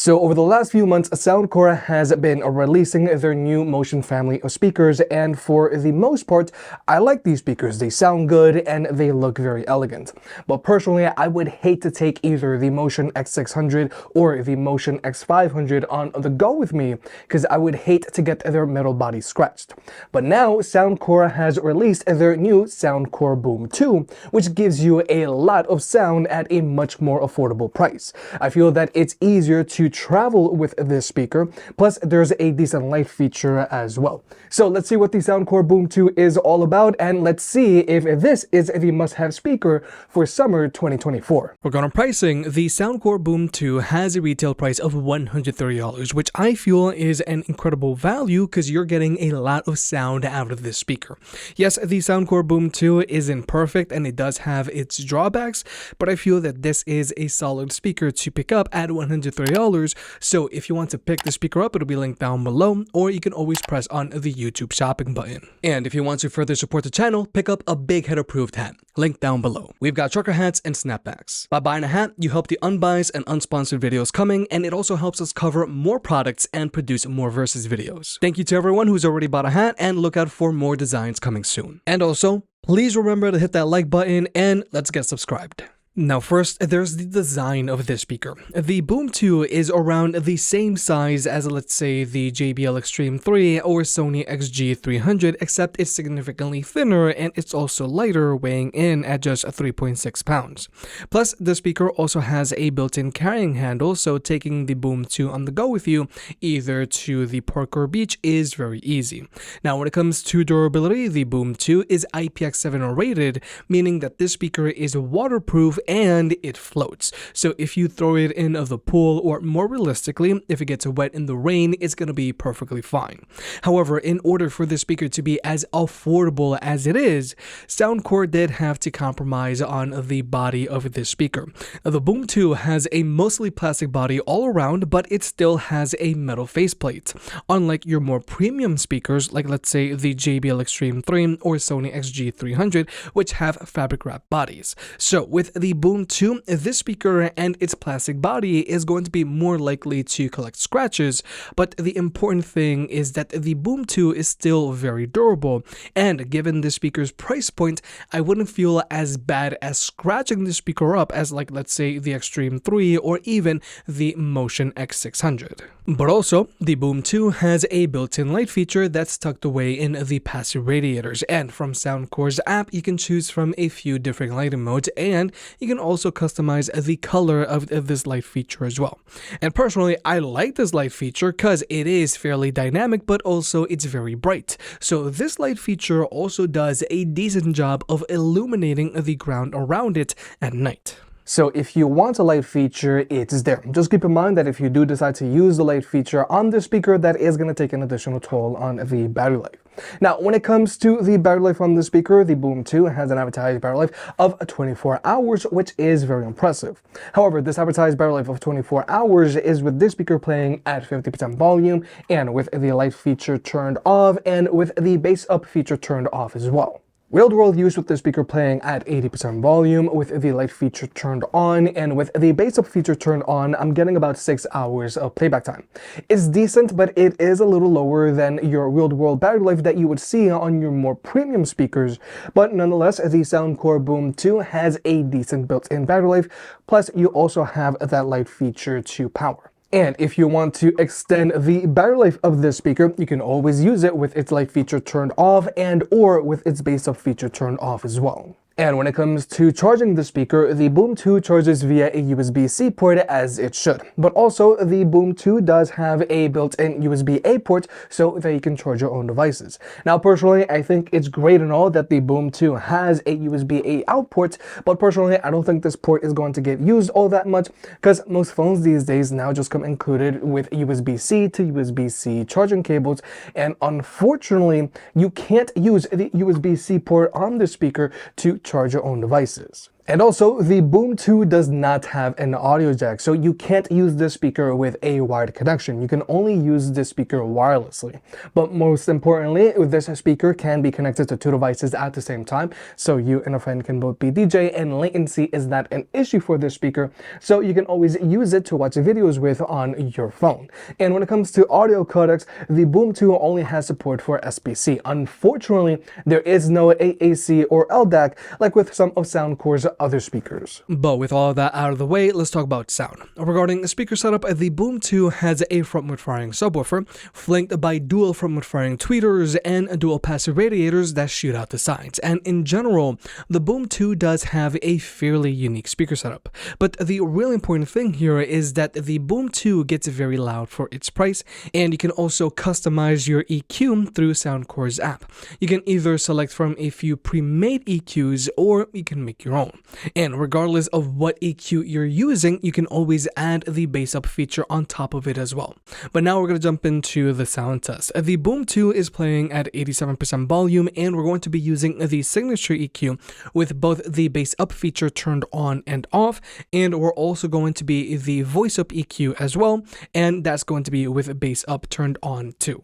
So over the last few months, Soundcore has been releasing their new Motion family of speakers, and for the most part, I like these speakers. They sound good and they look very elegant. But personally, I would hate to take either the Motion X600 or the Motion X500 on the go with me, because I would hate to get their metal body scratched. But now, Soundcore has released their new Soundcore Boom 2, which gives you a lot of sound at a much more affordable price. I feel that it's easier to travel with this speaker, plus there's a decent light feature as well. So let's see what the Soundcore Boom 2 is all about, and let's see if this is the must-have speaker for summer 2024. Regarding pricing, the Soundcore Boom 2 has a retail price of $130, which I feel is an incredible value because you're getting a lot of sound out of this speaker. Yes, the Soundcore Boom 2 isn't perfect and it does have its drawbacks, but I feel that this is a solid speaker to pick up at $130. So if you want to pick the speaker up, it'll be linked down below, or you can always press on the YouTube shopping button. And if you want to further support the channel, pick up a big head approved hat, linked down below. We've got trucker hats and snapbacks. By buying a hat, you help the unbiased and unsponsored videos coming, and it also helps us cover more products and produce more versus videos. Thank you to everyone who's already bought a hat, and look out for more designs coming soon. And also, please remember to hit that like button and let's get subscribed. Now first, there's the design of this speaker. The Boom 2 is around the same size as, let's say, the JBL Extreme 3 or Sony XG300, except it's significantly thinner and it's also lighter, weighing in at just 3.6 pounds. Plus, the speaker also has a built-in carrying handle, so taking the Boom 2 on the go with you, either to the park or beach, is very easy. Now, when it comes to durability, the Boom 2 is IPX7 rated, meaning that this speaker is waterproof and it floats. So if you throw it in the pool, or more realistically, if it gets wet in the rain, it's going to be perfectly fine. However, in order for this speaker to be as affordable as it is, Soundcore did have to compromise on the body of this speaker. The Boom 2 has a mostly plastic body all around, but it still has a metal faceplate. Unlike your more premium speakers, like let's say the JBL Extreme 3 or Sony XG300, which have fabric wrap bodies. So with the Boom 2, this speaker and its plastic body is going to be more likely to collect scratches, but the important thing is that the Boom 2 is still very durable, and given the speaker's price point, I wouldn't feel as bad as scratching the speaker up as, like, let's say the Extreme 3 or even the Motion X600. But also, the Boom 2 has a built-in light feature that's tucked away in the passive radiators, and from Soundcore's app, you can choose from a few different lighting modes, and you can also customize the color of this light feature as well. And personally, I like this light feature because it is fairly dynamic, but also it's very bright. So this light feature also does a decent job of illuminating the ground around it at night. So if you want a light feature, it's there. Just keep in mind that if you do decide to use the light feature on the speaker, that is going to take an additional toll on the battery life. Now, when it comes to the battery life on the speaker, the Boom 2 has an advertised battery life of 24 hours, which is very impressive. However, this advertised battery life of 24 hours is with this speaker playing at 50% volume, and with the light feature turned off, and with the bass up feature turned off as well. Real-world use with the speaker playing at 80% volume, with the light feature turned on, and with the bass up feature turned on, I'm getting about 6 hours of playback time. It's decent, but it is a little lower than your real-world battery life that you would see on your more premium speakers, but nonetheless, the Soundcore Boom 2 has a decent built-in battery life, plus you also have that light feature to power. And if you want to extend the battery life of this speaker, you can always use it with its light feature turned off and or with its bass up feature turned off as well. And when it comes to charging the speaker, the Boom 2 charges via a USB-C port as it should. But also, the Boom 2 does have a built-in USB-A port so that you can charge your own devices. Now, personally, I think it's great and all that the Boom 2 has a USB-A out port, but personally, I don't think this port is going to get used all that much because most phones these days now just come included with USB-C to USB-C charging cables, and unfortunately, you can't use the USB-C port on the speaker to charge your own devices. And also, the Boom 2 does not have an audio jack, so you can't use this speaker with a wired connection. You can only use this speaker wirelessly. But most importantly, this speaker can be connected to two devices at the same time, so you and a friend can both be DJ, and latency is not an issue for this speaker, so you can always use it to watch videos with on your phone. And when it comes to audio codecs, the Boom 2 only has support for SBC. Unfortunately, there is no AAC or LDAC like with some of Soundcore's other speakers. But with all of that out of the way, let's talk about sound. Regarding speaker setup, the Boom 2 has a front-mount firing subwoofer, flanked by dual front-mount firing tweeters and dual passive radiators that shoot out the sides. And in general, the Boom 2 does have a fairly unique speaker setup. But the really important thing here is that the Boom 2 gets very loud for its price, and you can also customize your EQ through Soundcore's app. You can either select from a few pre-made EQs, or you can make your own. And regardless of what EQ you're using, you can always add the bass up feature on top of it as well. But now we're going to jump into the sound test. The Boom 2 is playing at 87% volume, and we're going to be using the signature EQ with both the bass up feature turned on and off, and we're also going to be the voice up EQ as well, and that's going to be with bass up turned on too.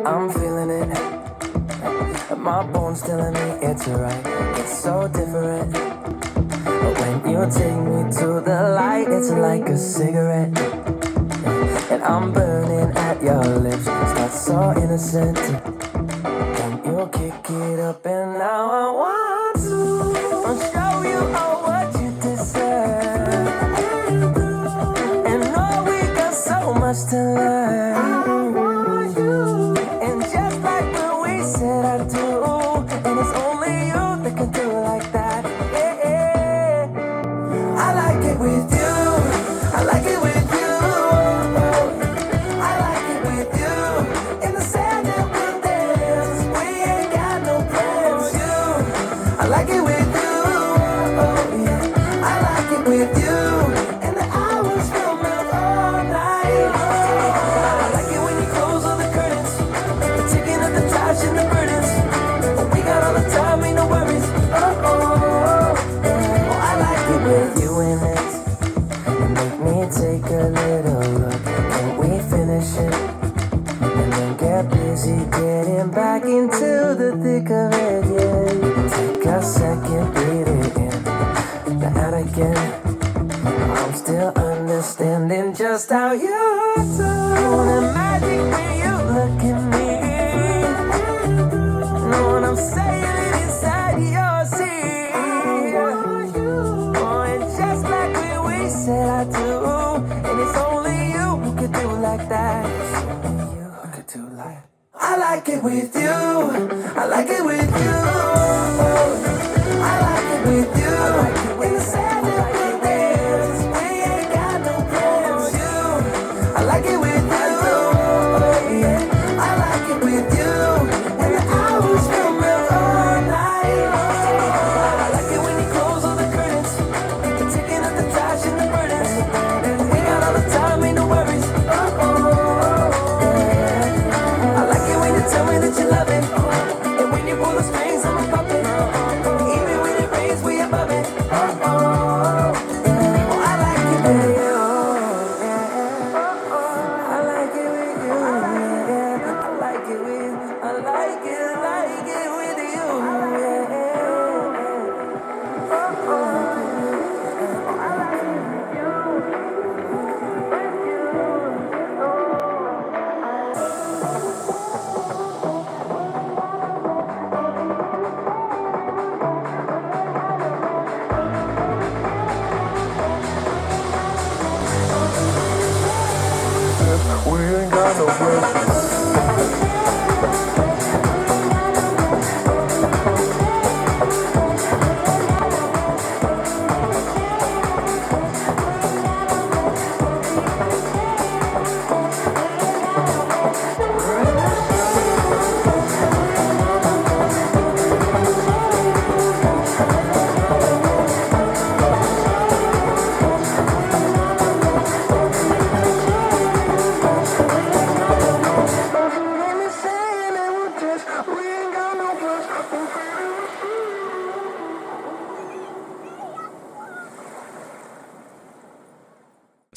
I'm feeling it, my bones telling me it's right, it's so different. But when you take me to the light, it's like a cigarette, and I'm burning at your lips, it's so innocent. Then you kick it up, and now I want to show you all what you deserve, and know we got so much to learn. Take a little look, can we finish it? And then get busy getting back into the thick of it, yeah. Take a second, breathe it in, now and again. I'm still understanding just how you do. The magic when you look at me. Know what I'm saying? It inside your seat. Oh, and just like we said I do. It's only you who could do like that. It's only you who could do like. I like it with you. I like it with you. I like it with you. I like it with you. We ain't got no plans. I like it with you. I like it with you. And the hours will melt all night. I like it when you close all the curtains. You're taking up the trash and the burdens. Time ain't no worries. I like it when you tell me that you love it, and when you pull the strings, I'm a puppet. Even when it rains, we above it. I like it with you. I like it with you. I like it with you. I like it with you. We ain't got no pressure.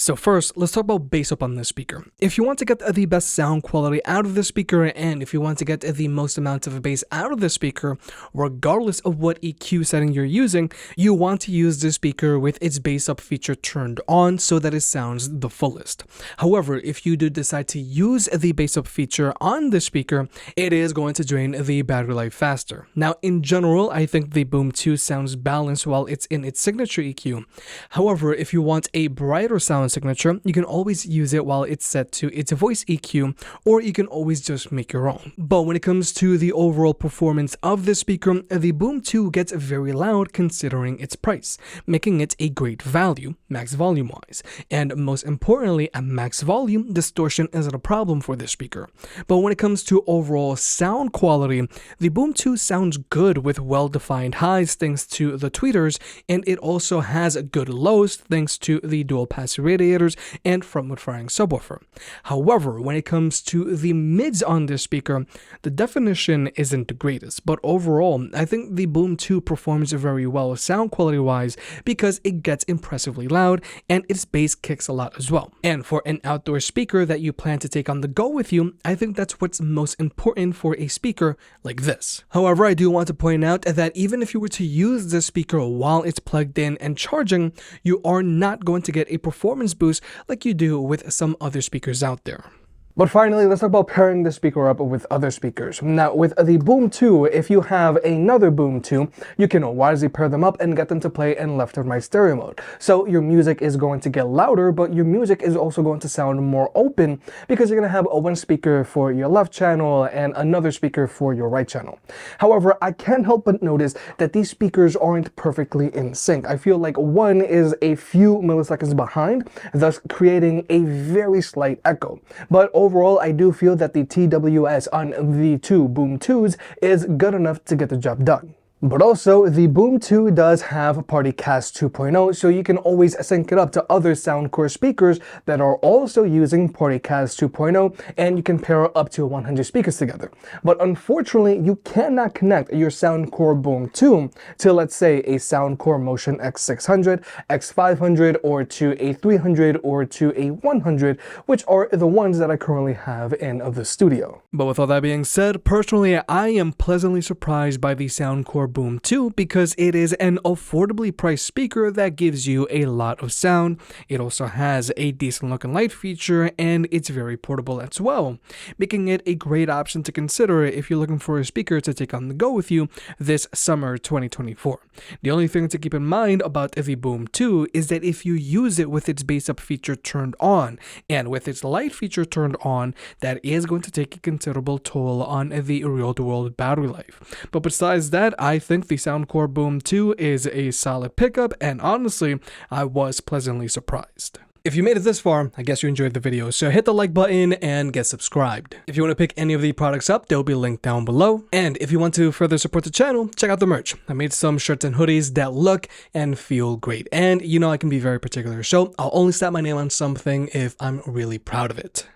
So first, let's talk about bass up on this speaker. If you want to get the best sound quality out of the speaker, and if you want to get the most amount of bass out of the speaker, regardless of what EQ setting you're using, you want to use the speaker with its bass up feature turned on so that it sounds the fullest. However, if you do decide to use the bass up feature on the speaker, it is going to drain the battery life faster. Now, in general, I think the Boom 2 sounds balanced while it's in its signature EQ. However, if you want a brighter sound signature, you can always use it while it's set to its voice EQ, or you can always just make your own. But when it comes to the overall performance of this speaker, the Boom 2 gets very loud considering its price, making it a great value, max volume wise. And most importantly, at max volume, distortion isn't a problem for this speaker. But when it comes to overall sound quality, the Boom 2 sounds good with well-defined highs thanks to the tweeters, and it also has good lows thanks to the dual pass radiators and frontward firing subwoofer. However, when it comes to the mids on this speaker, the definition isn't the greatest, but overall, I think the Boom 2 performs very well sound quality wise because it gets impressively loud and its bass kicks a lot as well. And for an outdoor speaker that you plan to take on the go with you, I think that's what's most important for a speaker like this. However, I do want to point out that even if you were to use this speaker while it's plugged in and charging, you are not going to get a performance boost like you do with some other speakers out there. But finally, let's talk about pairing the speaker up with other speakers. Now, with the Boom 2, if you have another Boom 2, you can wisely pair them up and get them to play in left and right stereo mode. So your music is going to get louder, but your music is also going to sound more open because you're going to have one speaker for your left channel and another speaker for your right channel. However, I can't help but notice that these speakers aren't perfectly in sync. I feel like one is a few milliseconds behind, thus creating a very slight echo. But overall, I do feel that the TWS on the two Boom 2s is good enough to get the job done. But also, the Boom 2 does have PartyCast 2.0, so you can always sync it up to other Soundcore speakers that are also using PartyCast 2.0, and you can pair up to 100 speakers together. But unfortunately, you cannot connect your Soundcore Boom 2 to, let's say, a Soundcore Motion X600, X500, or to a 300 or to a 100, which are the ones that I currently have in the studio. But with all that being said, personally, I am pleasantly surprised by the Soundcore Boom 2 because it is an affordably priced speaker that gives you a lot of sound. It also has a decent looking light feature and it's very portable as well, making it a great option to consider if you're looking for a speaker to take on the go with you this summer 2024. The only thing to keep in mind about the Boom 2 is that if you use it with its bass up feature turned on and with its light feature turned on, that is going to take a considerable toll on the real-world battery life. But besides that, I think the Soundcore Boom 2 is a solid pickup, and honestly, I was pleasantly surprised. If you made it this far, I guess you enjoyed the video, so hit the like button and get subscribed. If you want to pick any of the products up, they'll be linked down below. And if you want to further support the channel, check out the merch. I made some shirts and hoodies that look and feel great. And you know I can be very particular, so I'll only slap my name on something if I'm really proud of it.